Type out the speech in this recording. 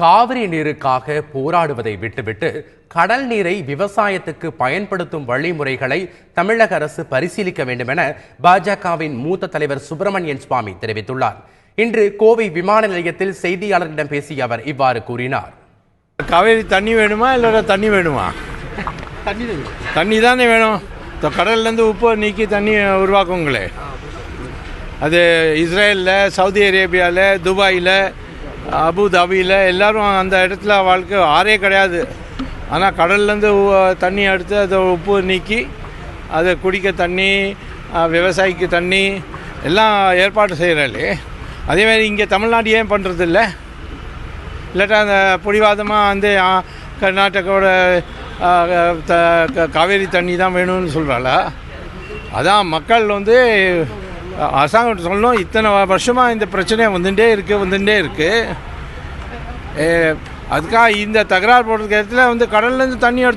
காவிரி நீருக்காக போராடுவதை விட்டுவிட்டு கடல் நீரை விவசாயத்துக்கு பயன்படுத்தும் வழிமுறைகளை தமிழக அரசு பரிசீலிக்க வேண்டும் என பாஜகவின் மூத்த தலைவர் சுப்பிரமணியன் சுவாமி தெரிவித்துள்ளார். இன்று கோவை விமான நிலையத்தில் செய்தியாளர்களிடம் பேசிய அவர் இவ்வாறு கூறினார். காவேரி தண்ணி வேணுமா இல்லை தண்ணி வேணுமா? தண்ணி தானே வேணும். கடல்லேருந்து உப்பு நீக்கி தண்ணி உருவாக்குங்களே. அது இஸ்ரேலில், சவுதி அரேபியாவில், துபாயில், அபுதாபியில் எல்லோரும் அந்த இடத்துல வாழ்க்கை ஆறே கிடையாது. ஆனால் கடல்லேருந்து தண்ணி எடுத்து அதை உப்பு நீக்கி அதை குடிக்க தண்ணி, விவசாயிக்கு தண்ணி எல்லாம் ஏற்பாடு செய்கிறாளே. அதேமாதிரி இங்கே தமிழ்நாடு ஏன் பண்ணுறதில்ல? இல்லாட்டா அந்த பிடிவாதமாக வந்து கர்நாடகாவோட காவேரி தண்ணி தான் வேணும்னு சொல்கிறாளா? அதான் மக்கள் வந்து அரசாங்கம் சொல்லணும். இத்தனை வருஷமாக இந்த பிரச்சனை வந்துட்டே இருக்குது. அதுக்காக இந்த தகராறு போடுறதுக்கு இடத்துல வந்து கடல்லேருந்து தண்ணி எடுத்து